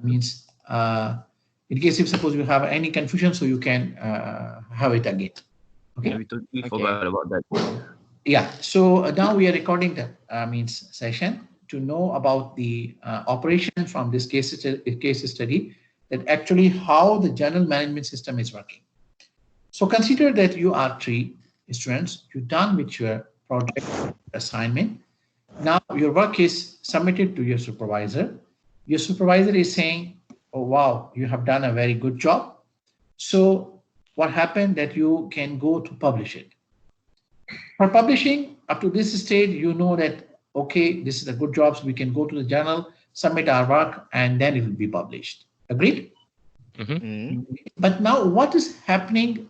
means in case if suppose you have any confusion, so you can have it again. Okay. Yeah, we forgot about that. Yeah. So now we are recording the means session to know about the operation from this case study, that actually how the journal management system is working. So consider that you are 3 students. You're done with your project assignment. Now your work is submitted to your supervisor. Your supervisor is saying, "Oh wow, you have done a very good job." So what happened that you can go to publish it. For publishing, up to this stage, you know that, okay, this is a good job, so we can go to the journal, submit our work, and then it will be published. Agreed? But now what is happening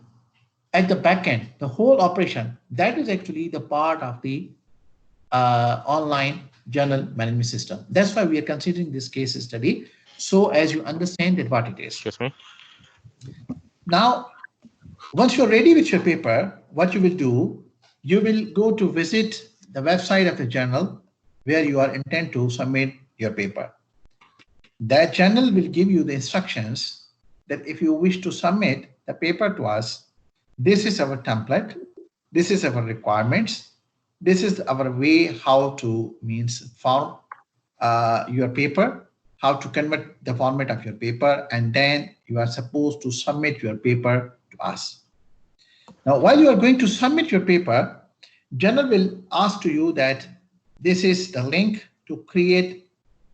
at the back end, the whole operation, that is actually the part of the online journal management system. That's why we are considering this case study. So as you understand that what it is. Excuse me. Now, once you're ready with your paper, what you will do, you will go to visit the website of the journal where you are intent to submit your paper. That journal will give you the instructions that if you wish to submit the paper to us, this is our template, this is our requirements, this is our way how to form your paper, how to convert the format of your paper, and then you are supposed to submit your paper to us. Now, while you are going to submit your paper, journal will ask to you that this is the link to create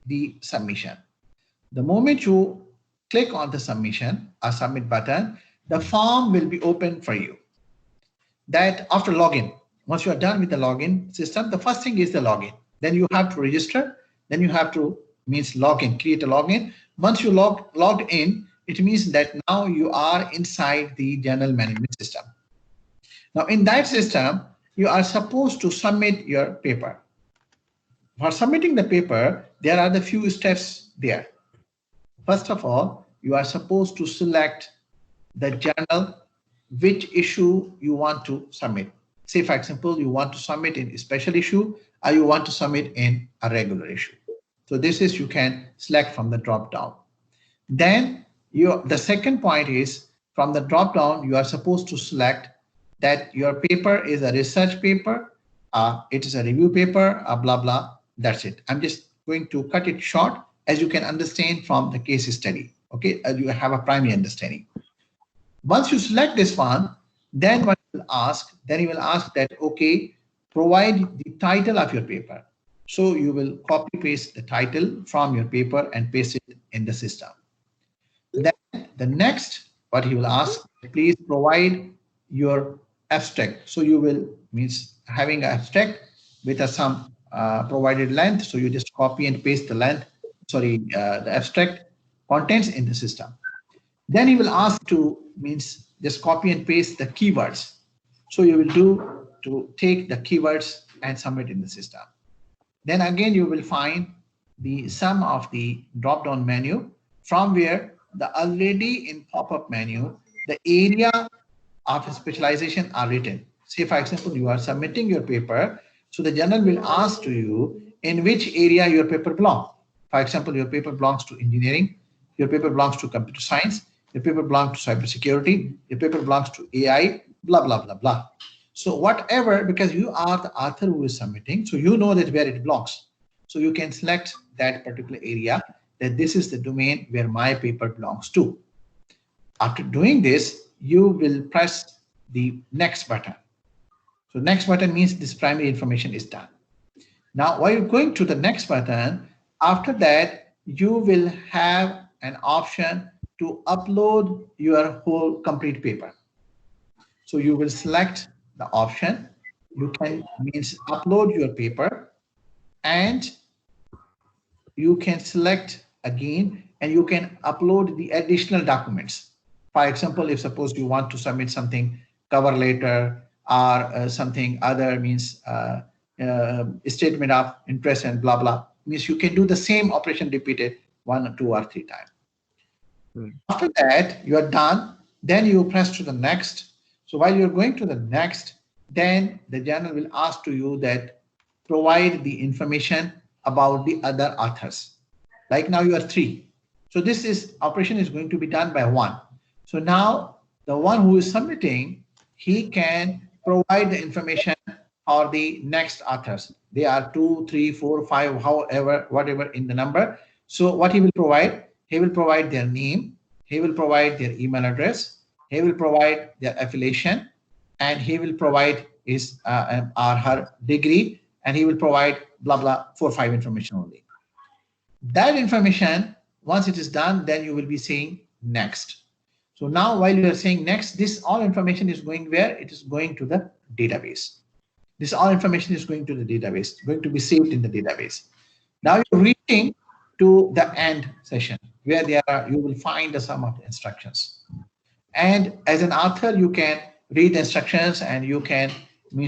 the submission. The moment you click on the submission or submit button, the form will be open for you. That after login, once you are done with the login system, the first thing is the login. Then you have to register. Then you have to login, create a login. Once you logged in, it means that now you are inside the journal management system. Now in that system, you are supposed to submit your paper. For submitting the paper, there are the few steps there. First of all, you are supposed to select the journal, which issue you want to submit. Say, for example, you want to submit in a special issue or you want to submit in a regular issue. So this is, you can select from the drop down. Then the second point is, from the drop down, you are supposed to select that your paper is a research paper, it is a review paper, blah, blah. That's it. I'm just going to cut it short as you can understand from the case study. Okay, as you have a primary understanding. Once you select this one, then what you will ask, that, okay, provide the title of your paper. So you will copy paste the title from your paper and paste it in the system. Then the next, what he will ask, please provide your abstract. So you will having an abstract with some provided length. So you just copy and paste the length, the abstract contents in the system. Then he will ask to just copy and paste the keywords. So you will do to take the keywords and submit in the system. Then again, you will find the sum of the drop-down menu from where the already in pop-up menu, the area of specialization are written. Say, for example, you are submitting your paper. So the journal will ask to you in which area your paper belongs. For example, your paper belongs to engineering, your paper belongs to computer science, your paper belongs to cybersecurity, your paper belongs to AI, blah, blah, blah, blah. So whatever, because you are the author who is submitting, so you know that where it belongs. So you can select that particular area, that this is the domain where my paper belongs to. After doing this, you will press the next button. So next button means this primary information is done. Now, while you're going to the next button, after that, you will have an option to upload your whole complete paper. So you will select the option. You can upload your paper, and you can select again, and you can upload the additional documents. For example, if suppose you want to submit something, cover letter or something other statement of interest and blah, blah, you can do the same operation repeated 1, 2, or 3 times. After that, you are done. Then you press to the next. So while you're going to the next, then the journal will ask to you that provide the information about the other authors. Like now you are 3. So this is operation is going to be done by one. So now the one who is submitting, he can provide the information or the next authors. They are 2, 3, 4, 5, however, whatever in the number. So what he will provide? He will provide their name. He will provide their email address. He will provide their affiliation, and he will provide his or her degree, and he will provide blah blah 4, 5 information only. That information, once it is done, then you will be saying next. So now while you are saying next, this all information is going where? It is going to the database. This all information is going to the database, going to be saved in the database. Now you're reaching to the end session where you will find the sum of the instructions. And as an author, you can read the instructions and you can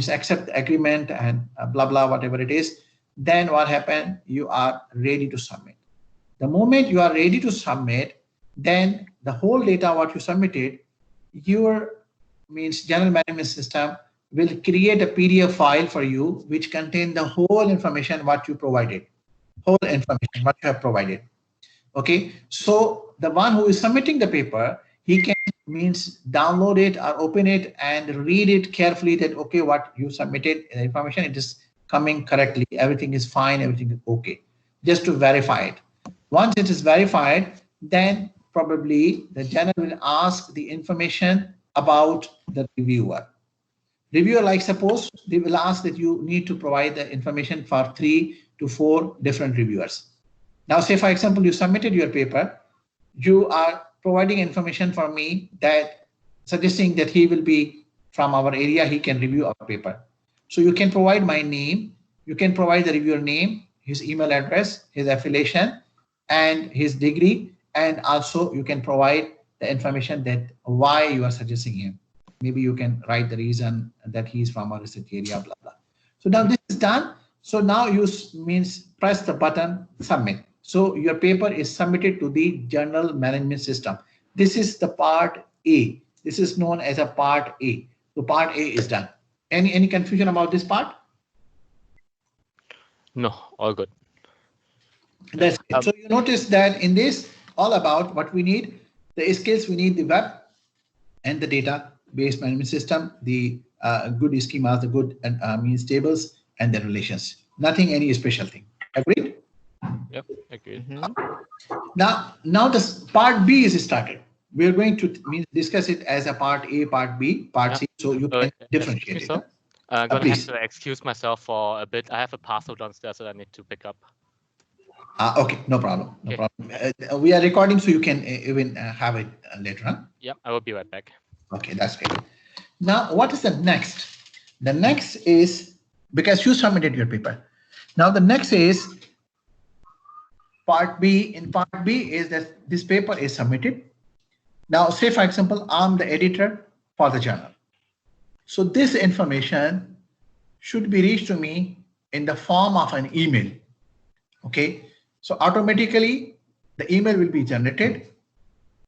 accept the agreement and blah, blah, whatever it is. Then what happened? You are ready to submit. The moment you are ready to submit, then the whole data what you submitted, your general management system will create a PDF file for you which contain the whole information what you provided, whole information what you have provided. Okay, so the one who is submitting the paper, he can download it or open it and read it carefully that okay, what you submitted information, it is coming correctly, everything is fine, everything is okay, just to verify it. Once it is verified, then probably the journal will ask the information about the reviewer. Reviewer, like suppose they will ask that you need to provide the information for 3 to 4 different reviewers. Now say for example, you submitted your paper, you are providing information for me that suggesting that he will be from our area, he can review our paper. So you can provide my name, you can provide the reviewer name, his email address, his affiliation, and his degree, and also you can provide the information that why you are suggesting him. Maybe you can write the reason that he's from our research area, blah, blah. So now this is done. So now you press the button, submit. So your paper is submitted to the journal management system. This is the part A. This is known as a part A. So part A is done. Any confusion about this part? No, all good. That's it. So you notice that in this, all about what we need, the skills, we need the web and the database management system, the good schemas, the good tables, and the relations. Nothing, any special thing. Agreed? Yep, agreed. Now this part B is started. We are going to discuss it as a part A, part B, part C, so you can differentiate it. I'm going to have to excuse myself for a bit. I have a parcel downstairs that I need to pick up. Okay, no problem. No problem. We are recording, so you can even have it later on. Yeah, I will be right back. Okay, that's great. Now, what is the next? The next is, because you submitted your paper. Now, the next is part B. In part B is that this paper is submitted. Now, say, for example, I'm the editor for the journal. So this information should be reached to me in the form of an email. Okay, so automatically the email will be generated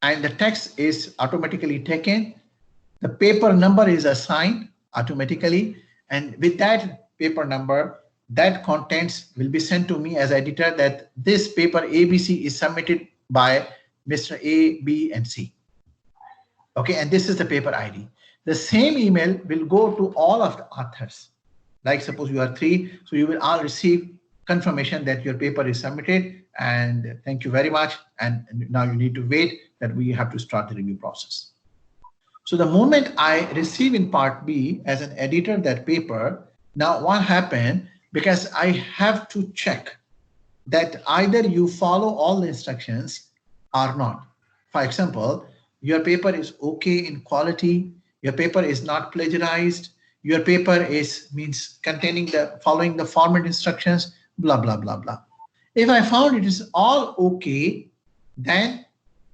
and the text is automatically taken. The paper number is assigned automatically, and with that paper number, that contents will be sent to me as editor that this paper ABC is submitted by Mr. A, B, and C. Okay, and this is the paper ID. The same email will go to all of the authors. Like suppose you are 3, so you will all receive confirmation that your paper is submitted and thank you very much. And now you need to wait that we have to start the review process. So the moment I receive in part B as an editor that paper, now what happened, because I have to check that either you follow all the instructions or not. For example, your paper is okay in quality, your paper is not plagiarized, your paper is containing following the format instructions, blah, blah, blah, blah. If I found it is all okay, then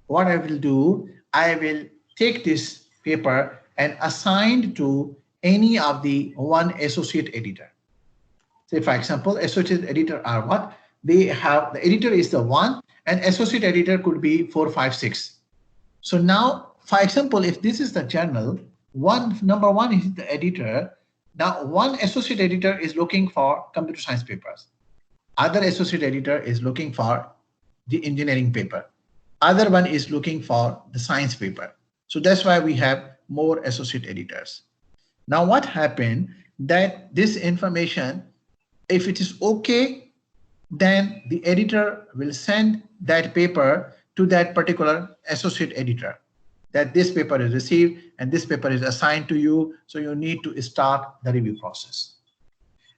what I will do, I will take this paper and assign to any of the one associate editor. Say, for example, associate editor are what? They have, the editor is the 1 and associate editor could be 4, 5, 6. So now, for example, if this is the journal, number 1 is the editor. Now, one associate editor is looking for computer science papers. Other associate editor is looking for the engineering paper. Other one is looking for the science paper. So that's why we have more associate editors. Now what happened that this information, if it is okay, then the editor will send that paper to that particular associate editor, that this paper is received and this paper is assigned to you. So you need to start the review process.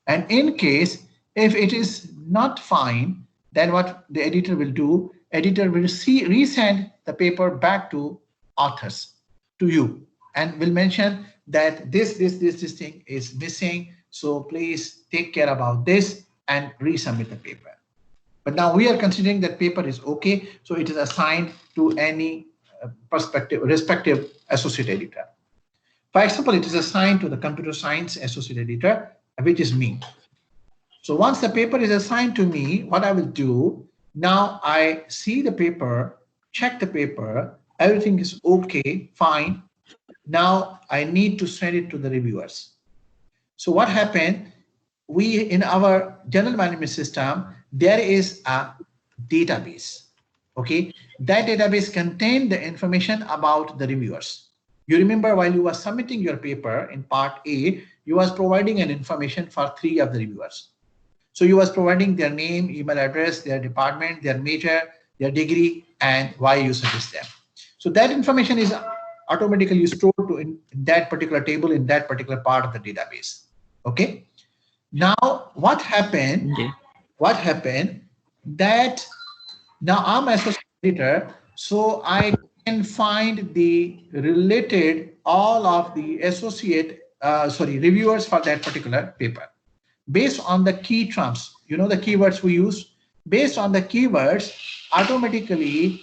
And in case if it is not fine, then what the editor will do, editor will resend the paper back to authors, to you, and will mention that this thing is missing. So please take care about this and resubmit the paper. But now we are considering that paper is okay, so it is assigned to any respective associate editor. For example, it is assigned to the computer science associate editor, which is me. So once the paper is assigned to me, what I will do, now I see the paper, check the paper, everything is okay, fine. Now I need to send it to the reviewers. So what happened, we in our general management system, there is a database. Okay, that database contains the information about the reviewers. You remember while you were submitting your paper in part A, you was providing an information for 3 of the reviewers. So you was providing their name, email address, their department, their major, their degree, and why you suggest them. So that information is automatically stored to in that particular table in that particular part of the database. Okay. Now what happened? Okay. What happened that now I'm associate editor, so I can find the related all of the associate reviewers for that particular paper based on the key terms, you know, the keywords we use. Based on the keywords, automatically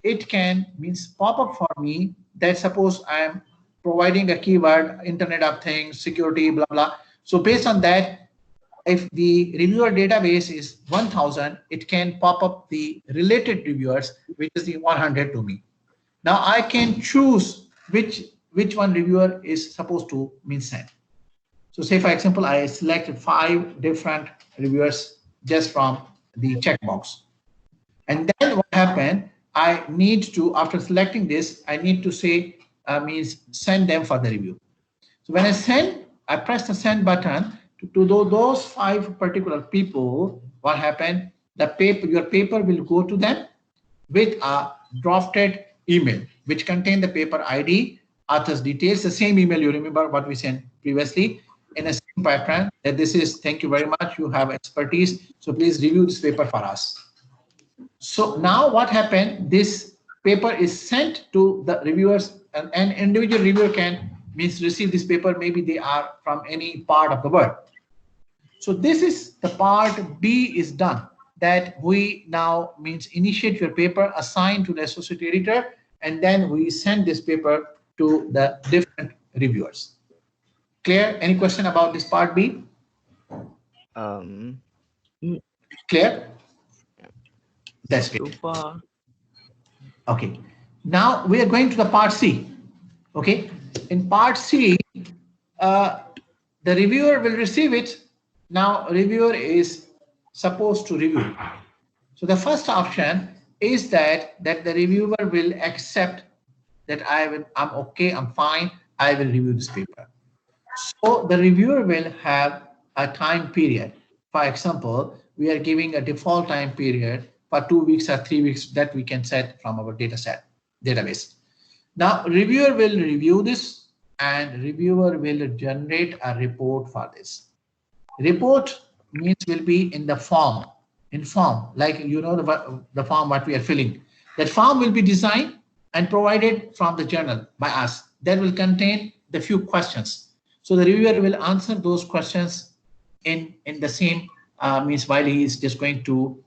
it can means pop up for me that suppose I am providing a keyword Internet of Things, security, blah blah. So based on that, if the reviewer database is 1000, it can pop up the related reviewers, which is the 100 to me. Now I can choose which one reviewer is supposed to mean send. So say for example, I selected 5 different reviewers just from the checkbox. And then what happened, I need to, after selecting this, I need to say, means send them for the review. So when I send, I press the send button to those 5 particular people. What happened? The paper, your paper will go to them with a drafted email, which contain the paper ID, author's details, the same email you remember what we sent previously in a same pattern that this is, thank you very much, you have expertise, so please review this paper for us. So now what happened, this paper is sent to the reviewers, and an individual reviewer can means receive this paper, maybe they are from any part of the world. So this is the part B is done, that we now means initiate your paper, assign to the associate editor, and then we send this paper to the different reviewers. Clear? Any question about this part B? Clear? That's So great. far. Okay. Now we are going to the part C. Okay. In part C, the reviewer will receive it. Now reviewer is supposed to review. So the first option is that the reviewer will accept that I'm okay, I'm fine, I will review this paper. So the reviewer will have a time period. For example, we are giving a default time period for 2 weeks or 3 weeks that we can set from our database. Now reviewer will review this and reviewer will generate a report for this. Report means will be in the form, like you know the form what we are filling. That form will be designed and provided from the journal by us. That will contain the few questions. So the reviewer will answer those questions in the same means while he is just going to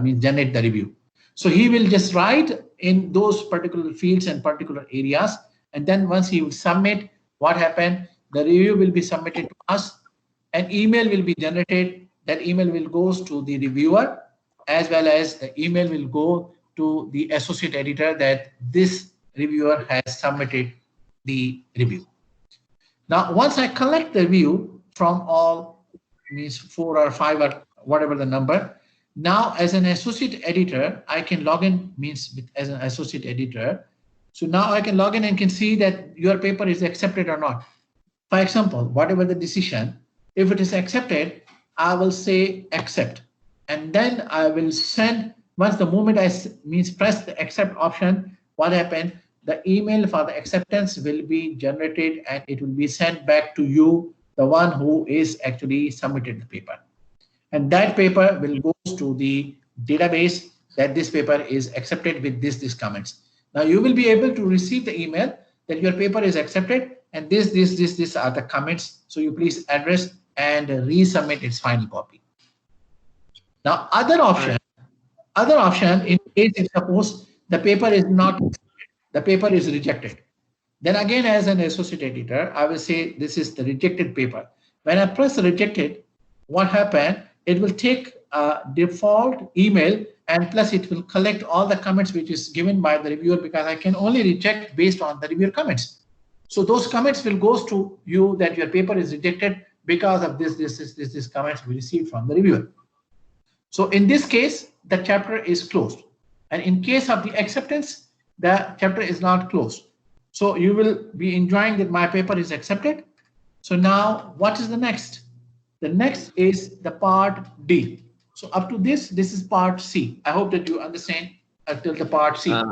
means generate the review. So he will just write in those particular fields and particular areas, and then once he will submit, what happened? The review will be submitted to us. An email will be generated. That email will goes to the reviewer, as well as the email will go to the associate editor that this reviewer has submitted the review. Now, once I collect the review from all means 4 or 5 or whatever the number, Now, as an associate editor, I can log in, means as an associate editor. So now I can log in and can see that your paper is accepted or not. For example, whatever the decision, if it is accepted, I will say accept. And then I will send, once the moment I press the accept option, what happened? The email for the acceptance will be generated and it will be sent back to you, the one who is actually submitted the paper. And that paper will go to the database that this paper is accepted with these comments. Now you will be able to receive the email that your paper is accepted and these are the comments. So you please address and resubmit its final copy. Now other option in case if suppose the paper is not accepted, the paper is rejected. Then again, as an associate editor, I will say this is the rejected paper. When I press rejected, what happened? It will take a default email and plus it will collect all the comments which is given by the reviewer, because I can only reject based on the reviewer comments. So those comments will go to you that your paper is rejected because of this comments we received from the reviewer. So in this case, the chapter is closed. And in case of the acceptance, the chapter is not closed. So you will be enjoying that my paper is accepted. So now what is the next? The next is the part D. So up to this is part C. I hope that you understand until the part C. I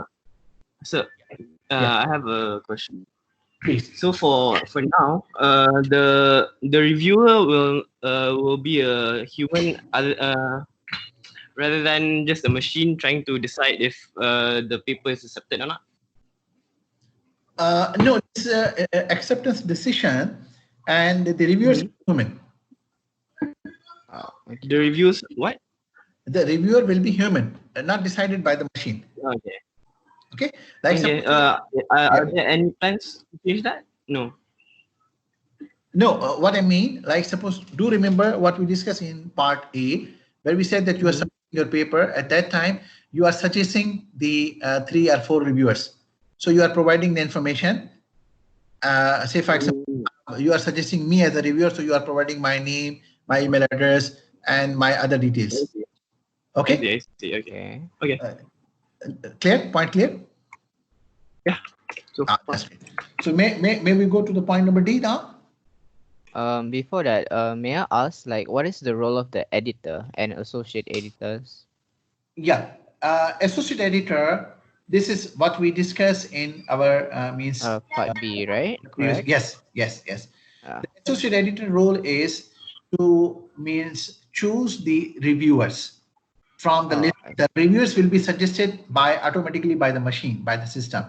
have a question. Please. So for now, the reviewer will be a human rather than just a machine trying to decide if the paper is accepted or not. No, it's acceptance decision, and the reviewer is human. Okay. The reviews what? The reviewer will be human, not decided by the machine. Okay. Okay. Like okay. Are there any plans to change that? No. No. What I mean, like suppose, do remember what we discussed in part A, where we said that you are submitting your paper. At that time, you are suggesting the 3 or 4 reviewers. So you are providing the information. Say for example, you are suggesting me as a reviewer, so you are providing my name, my email address, and my other details. Okay. I see. Okay. Okay. Clear? Point clear? Yeah. So, that's great. So may we go to the point number D now? Before that, may I ask, like, what is the role of the editor and associate editors? Yeah, associate editor. This is what we discuss in our part B, right? Correct? Yes. The associate editor role is to choose the reviewers from the list. The reviewers will be suggested automatically by the machine, by the system.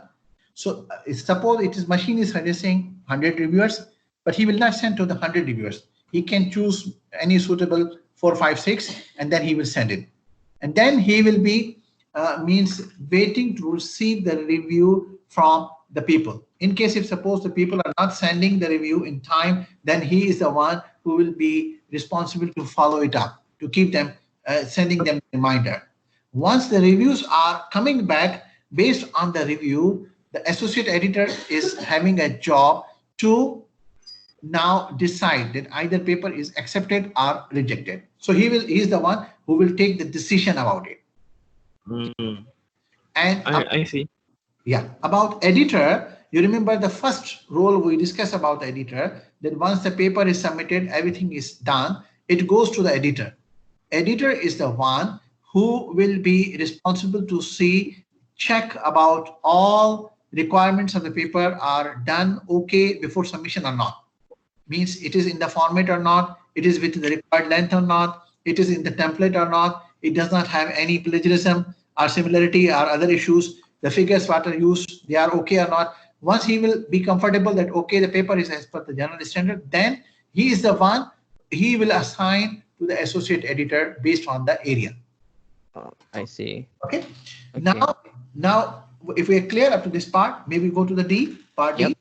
So suppose machine is suggesting 100 reviewers, but he will not send to the 100 reviewers. He can choose any suitable 4, 5, 6, and then he will send it. And then he will be waiting to receive the review from the people. In case if suppose the people are not sending the review in time, then he is the one who will be responsible to follow it up, to keep them sending them a reminder. Once the reviews are coming back based on the review, the associate editor is having a job to now decide that either paper is accepted or rejected. So he is the one who will take the decision about it. And I see. Yeah, about editor, you remember the first role we discussed about the editor, that once the paper is submitted, everything is done, it goes to the editor. Editor is the one who will be responsible to check about all requirements of the paper are done okay before submission or not. Means it is in the format or not, it is with the required length or not, it is in the template or not, it does not have any plagiarism or similarity or other issues, the figures what are used, they are okay or not. Once he will be comfortable that okay, the paper is as per the general standard, then he is the one, he will assign to the associate editor based on the area. I see. Okay. Now if we are clear up to this part, maybe go to the D, part D.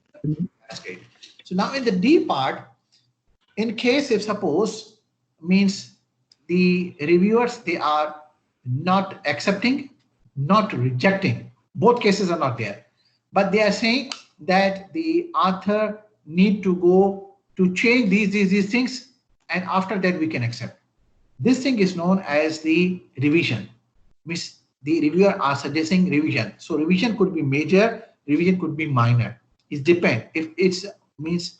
That's great. So now in the D part, in case if suppose the reviewers, they are not accepting, not rejecting, both cases are not there, but they are saying that the author need to go to change these things, and after that we can accept. This thing is known as the revision. Means the reviewer are suggesting revision. So revision could be major, revision could be minor. It depends. If it's means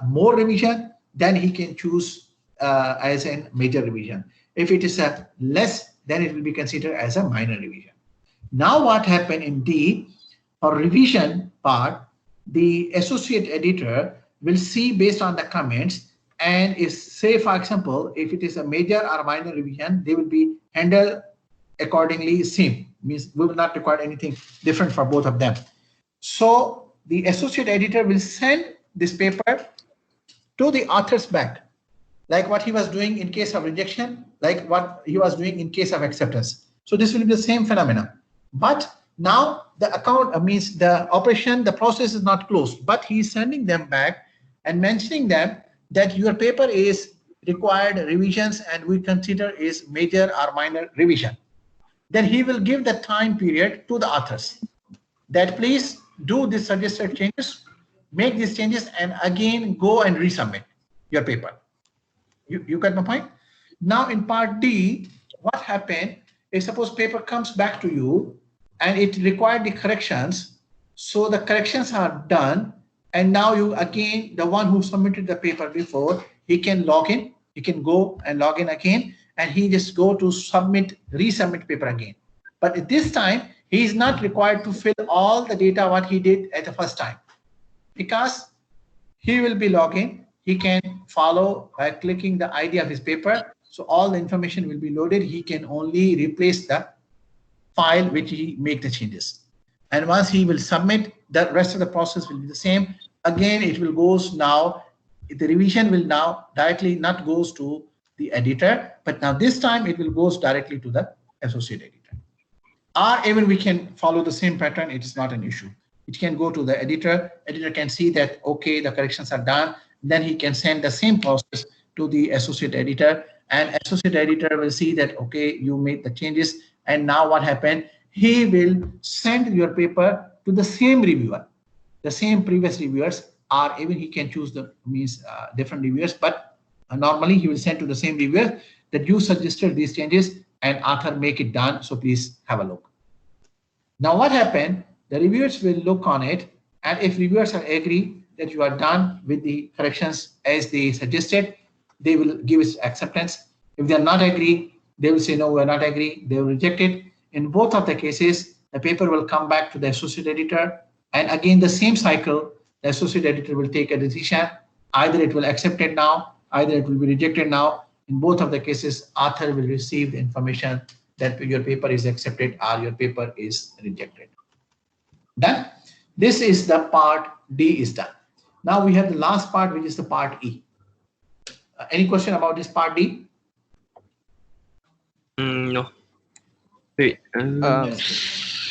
more revision, then he can choose as a major revision. If it is a less, then it will be considered as a minor revision. Now what happened in D, for revision part, the associate editor will see based on the comments, and if, say for example, if it is a major or minor revision, they will be handled accordingly same. Means we will not require anything different for both of them. So the associate editor will send this paper to the author's back, like what he was doing in case of rejection, like what he was doing in case of acceptance. So this will be the same phenomenon. But now the account means the operation, the process is not closed, but he is sending them back and mentioning them that your paper is required revisions and we consider is major or minor revision. Then he will give the time period to the authors that please do these suggested changes, make these changes, and again go and resubmit your paper. You got my point? Now in part D, what happened is suppose paper comes back to you and it required the corrections. So the corrections are done. And now you again, the one who submitted the paper before, he can log in, he can go and log in again, and he just go to submit, resubmit paper again. But at this time, he is not required to fill all the data what he did at the first time, because he will be logging. He can follow by clicking the ID of his paper. So all the information will be loaded. He can only replace the file which he make the changes. And once he will submit, the rest of the process will be the same. Again, it will goes now, the revision will now directly not goes to the editor, but now this time it will goes directly to the associate editor. Or even we can follow the same pattern, it is not an issue. It can go to the editor, editor can see that, okay, the corrections are done, then he can send the same process to the associate editor, and associate editor will see that, okay, you made the changes, and now what happened? He will send your paper to the same reviewer, the same previous reviewers, or even he can choose the different reviewers, but normally he will send to the same reviewer that you suggested these changes and author make it done, so please have a look. Now what happened? The reviewers will look on it, and if reviewers are agree that you are done with the corrections as they suggested, they will give us acceptance. If they are not agree, they will say no, we are not agree, they will reject it. In both of the cases, the paper will come back to the associate editor, and again the same cycle, the associate editor will take a decision. Either it will accept it now, either it will be rejected now. In both of the cases, author will receive the information that your paper is accepted or your paper is rejected. Done. This is the part D is done. Now we have the last part, which is the part E. Any question about this part D? No. Wait.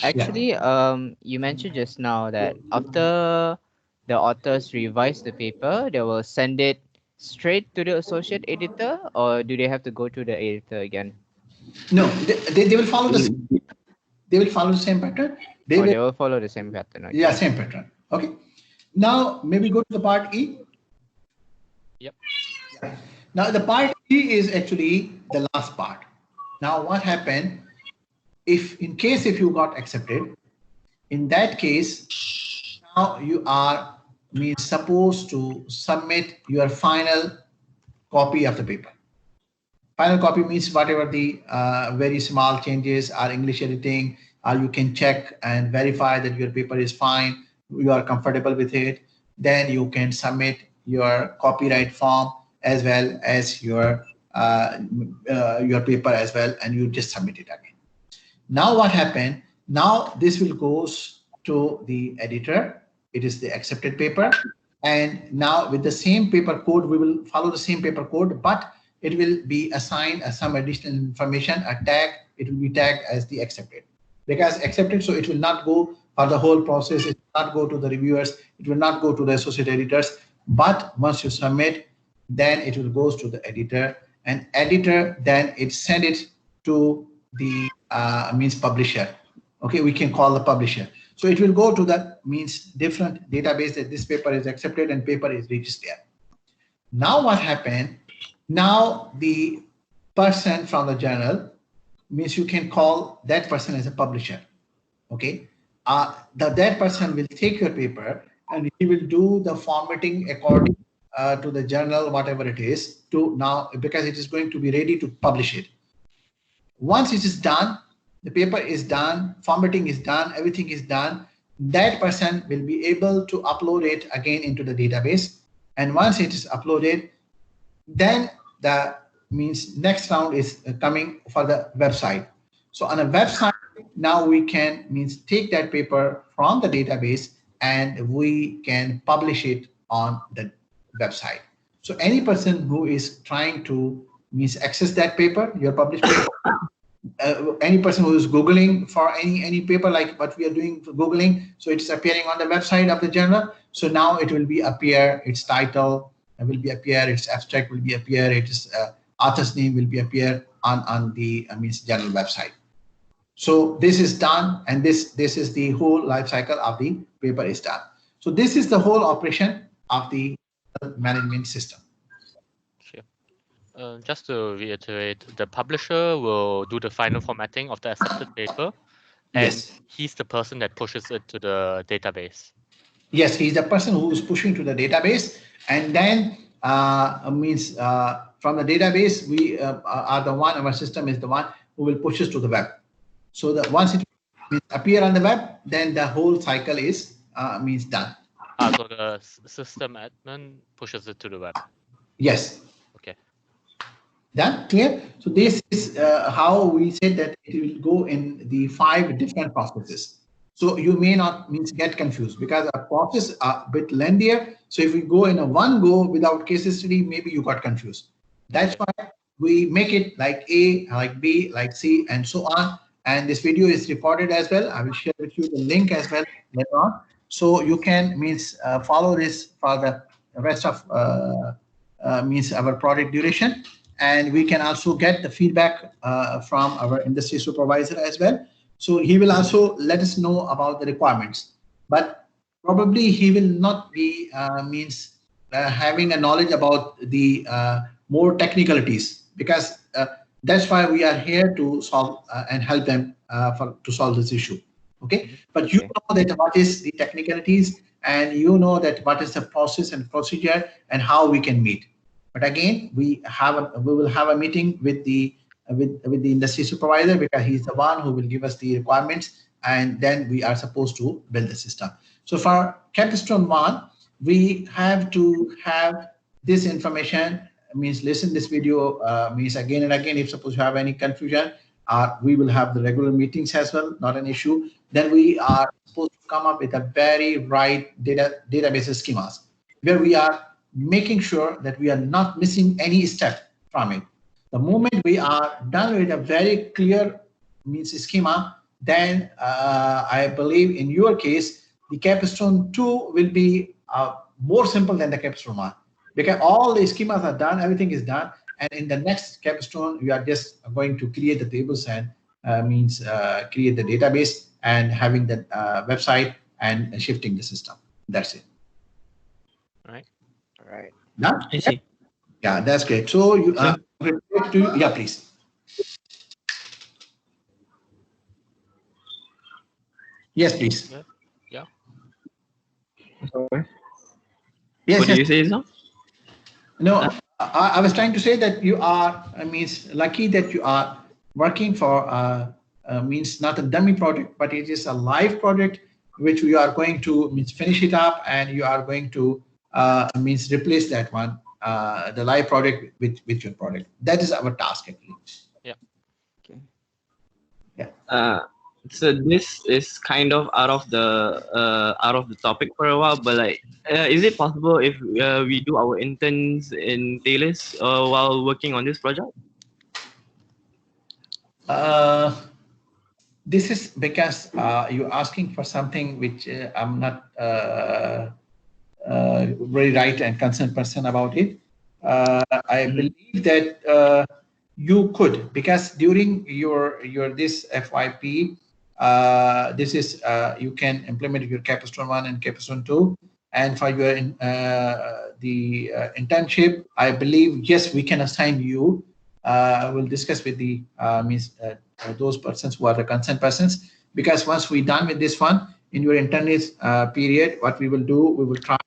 Actually, you mentioned just now that after the authors revise the paper, they will send it straight to the associate editor, or do they have to go to the editor again? No, they will follow the they will follow the same pattern. They will follow the same pattern. Okay. Yeah, same pattern. Okay. Now maybe go to the part E. Yep. Now the part E is actually the last part. Now what happened? If in case if you got accepted, in that case, now you are supposed to submit your final copy of the paper. Final copy means whatever the very small changes are English editing, or you can check and verify that your paper is fine, you are comfortable with it, then you can submit your copyright form as well as your paper as well, and you just submit it again. Now what happened? Now this will goes to the editor. It is the accepted paper, and now with the same paper code, we will follow the same paper code, but it will be assigned as some additional information, a tag. It will be tagged as the accepted, because accepted, so it will not go for the whole process. It will not go to the reviewers. It will not go to the associate editors. But once you submit, then it will goes to the editor, and editor then it send it to the publisher. Okay, we can call the publisher. So it will go to the different database that this paper is accepted and paper is registered. Now what happened? Now the person from the journal, means you can call that person as a publisher. Okay, that person will take your paper and he will do the formatting according to the journal, whatever it is, to now, because it is going to be ready to publish it. Once it is done, the paper is done, formatting is done, everything is done, that person will be able to upload it again into the database. And once it is uploaded, then the means next round is coming for the website. So on a website, now we can means take that paper from the database and we can publish it on the website. So any person who is trying to means access that paper, your published paper, any person who is Googling for any paper like what we are doing for Googling, so it's appearing on the website of the journal. So now it will be appear, its title will be appear, its abstract will be appear, its author's name will be appear on the means journal website. So this is done, and this is the whole life cycle of the paper is done. So this is the whole operation of the management system. Just to reiterate, the publisher will do the final formatting of the accepted paper, and Yes. he's the person that pushes it to the database. Yes, he's the person who is pushing to the database, and then from the database we are the one. Our system is the one who will push us to the web. So that once it appear on the web, then the whole cycle is done. So the system admin pushes it to the web. Yes. Okay. Done? Clear? So this is how we said that it will go in the 5 different processes. So you may not get confused because our process are a bit lengthier. So if we go in a one go without case study, maybe you got confused. That's why we make it like A, like B, like C, and so on. And this video is recorded as well. I will share with you the link as well later on. So you can follow this for the rest of our project duration. And we can also get the feedback from our industry supervisor as well. So he will also let us know about the requirements. But probably he will not be having a knowledge about the more technicalities, because that's why we are here to solve and help them to solve this issue. Okay, but you know that what is the technicalities, and you know that what is the process and procedure and how we can meet. But again, we will have a meeting with the industry supervisor, because he's the one who will give us the requirements, and then we are supposed to build the system. So for Capstone 1, we have to have this information, listen this video again and again. If suppose you have any confusion, we will have the regular meetings as well, not an issue. Then we are supposed to come up with a very right database schemas, where we are making sure that we are not missing any step from it. The moment we are done with a very clear schema, then I believe in your case, the Capstone 2 will be more simple than the Capstone 1, because all the schemas are done, everything is done. And in the next Capstone, we are just going to create the tables and create the database and having the website and shifting the system. That's it. All right. All right. Done? I see. Yeah, that's great. So you yeah, please. Yes, please. Yeah. Sorry. Yes, What do yes. you say, Isam? No, I was trying to say that you are lucky that you are working for not a dummy project, but it is a live project which we are going to finish it up, and you are going to replace that one, the live project with your project. That is our task actually. Yeah. Okay. Yeah. So this is kind of out of the topic for a while, but like, is it possible if we do our interns in Thales while working on this project? This is because you're asking for something which I'm not very right and concerned person about it. I believe that you could, because during your this FYP, this is you can implement your Capstone 1 and Capstone 2, and for your internship, I believe yes, we can assign you we'll discuss with the those persons who are the concerned persons. Because once we're done with this one, in your internet period, what we will do, we will try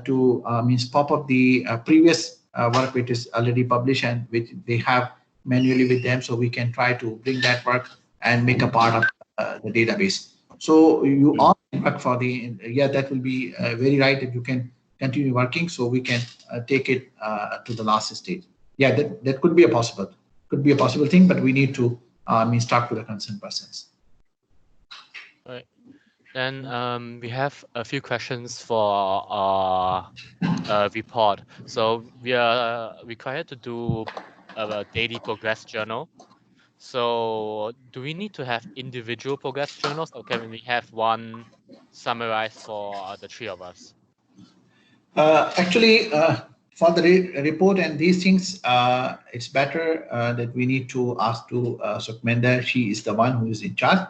to pop up the previous work which is already published and which they have manually with them, so we can try to bring that work and make a part of the database. So you all work for the, yeah, that will be very right if you can continue working, so we can take it to the last stage. Yeah, that could be a possible thing, but we need to talk to the concerned persons. Right. Then we have a few questions for our report. So we are required to do a daily progress journal. So do we need to have individual progress journals, or can we have one summarized for the three of us? Actually, for the report and these things, it's better that we need to ask to Sukhmenda. She is the one who is in charge.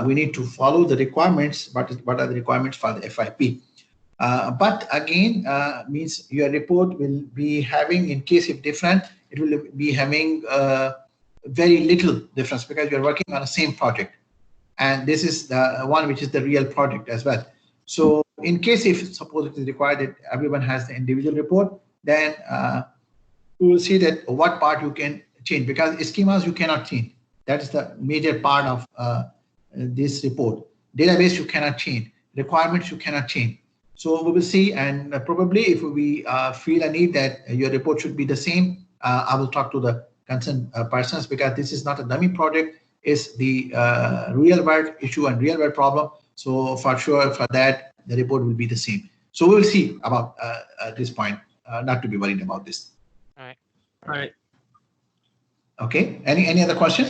We need to follow the requirements. What are the requirements for the FYP? But again, means your report will be having, in case if different, it will be having very little difference because you're working on the same project. And this is the one which is the real project as well. So in case if suppose it is required that everyone has the individual report, then we will see that what part you can change, because schemas you cannot change. That is the major part of this report. Database you cannot change. Requirements you cannot change. So we will see, and probably if we feel a need that your report should be the same, I will talk to the concerned persons, because this is not a dummy project. It's the real world issue and real world problem. So for sure, for that, the report will be the same. So we will see about this point. Not to be worried about this. All right. All right. Okay. Any other question?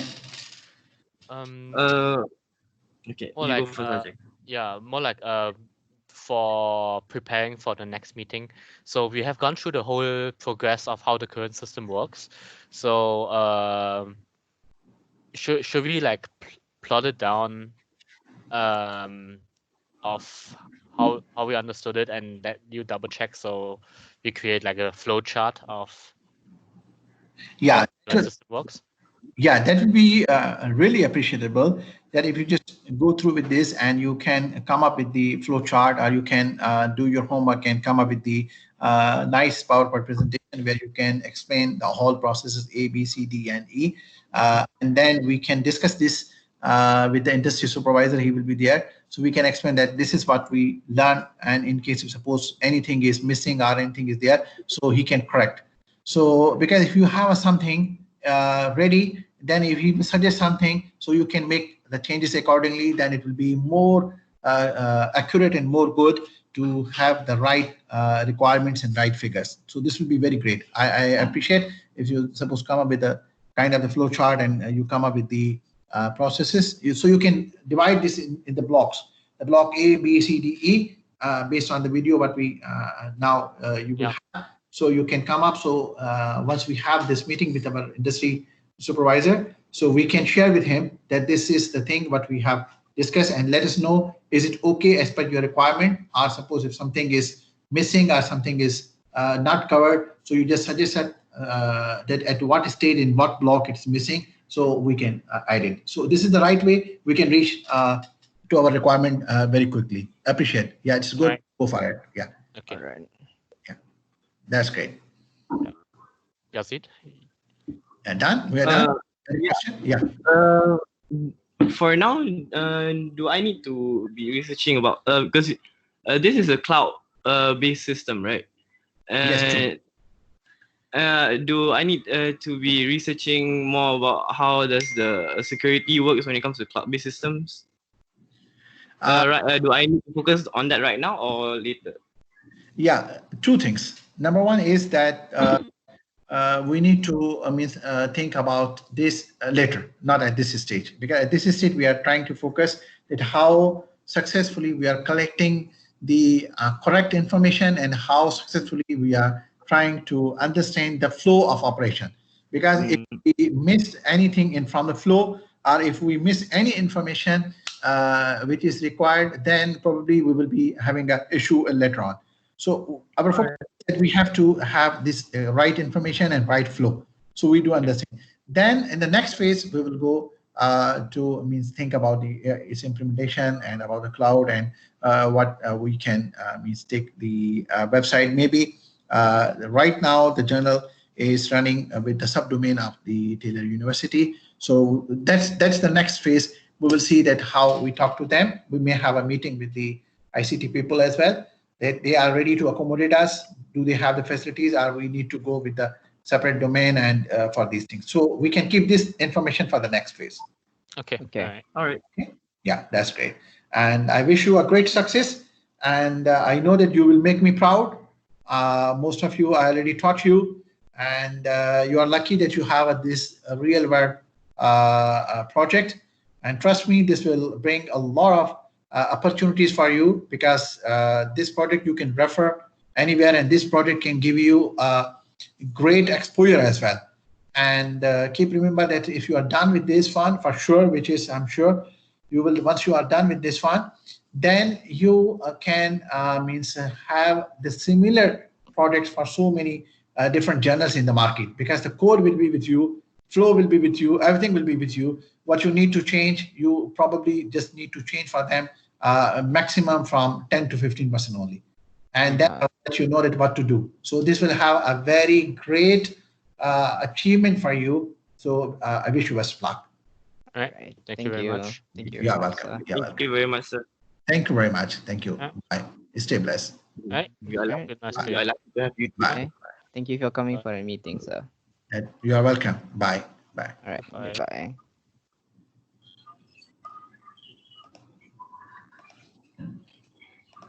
Okay. More You like go first, Ajay. yeah, more like for preparing for the next meeting. So we have gone through the whole progress of how the current system works. So should we like plot it down of how we understood it, and that you double check, so we create like a flow chart of Yeah. how the system works? Yeah, that would be really appreciable. That if you just go through with this and you can come up with the flow chart, or you can do your homework and come up with the nice PowerPoint presentation where you can explain the whole processes A, B, C, D, and E. And then we can discuss this with the industry supervisor. He will be there. So we can explain that this is what we learn. And in case you suppose anything is missing or anything is there, so he can correct. So because if you have something ready, then if you suggest something, so you can make the changes accordingly, then it will be more accurate and more good to have the right requirements and right figures. So this will be very great. I appreciate if you suppose come up with a kind of the flow chart and you come up with the processes. So you can divide this in the blocks, the block A, B, C, D, E, based on the video what we now you will have. So you can come up. So once we have this meeting with our industry supervisor, so we can share with him that this is the thing what we have discussed, and let us know, is it okay as per your requirement, or suppose if something is missing or something is not covered, so you just suggest that at what stage in what block it's missing, so we can add it. So this is the right way we can reach to our requirement very quickly. Appreciate. Yeah, it's good. Right. Go for it. Yeah. Okay. All right. That's great. Yazid? Done? We are done? Yeah. For now, do I need to be researching about because this is a cloud based system, right? Yes, Do I need to be researching more about how does the security works when it comes to cloud based systems? Do I need to focus on that right now or later? Yeah, two things. Number one is that we need to think about this later, not at this stage, because at this stage we are trying to focus that how successfully we are collecting the correct information and how successfully we are trying to understand the flow of operation. Because if we miss anything in from the flow, or if we miss any information which is required, then probably we will be having an issue later on. So our focus is that we have to have this right information and right flow. So we do understand. Then in the next phase, we will go to think about its implementation and about the cloud and what we can take the website. Maybe right now the journal is running with the subdomain of the Taylor University. So that's the next phase. We will see that how we talk to them. We may have a meeting with the ICT people as well. They are ready to accommodate us. Do they have the facilities, or we need to go with the separate domain and for these things? So we can keep this information for the next phase. Okay. Okay. All right. Okay? Yeah, that's great. And I wish you a great success. And I know that you will make me proud. Most of you I already taught you, and you are lucky that you have this real world project. And trust me, this will bring a lot of opportunities for you, because this project you can refer anywhere, and this project can give you great exposure as well. And keep remember that if you are done with this one, for sure, which is I'm sure you will, once you are done with this one, then you can have the similar products for so many different journals in the market, because the code will be with you, flow will be with you, everything will be with you. What you need to change, you probably just need to change for them a maximum from 10 to 15% only, and then let you know that what to do. So this will have a very great achievement for you. So I wish you best of luck. All right. Right. Thank you very much. Thank you. You are very much, welcome. sir. You are Thank welcome. you very much, sir. Thank you very much. Thank you. Yeah. Bye. Stay blessed. All right. We are lucky, Good night Bye. to we you. are lucky to have you. Bye. Okay. Thank you for coming Bye. for a meeting, sir. You are welcome. Bye. Bye. All right. Bye. Bye.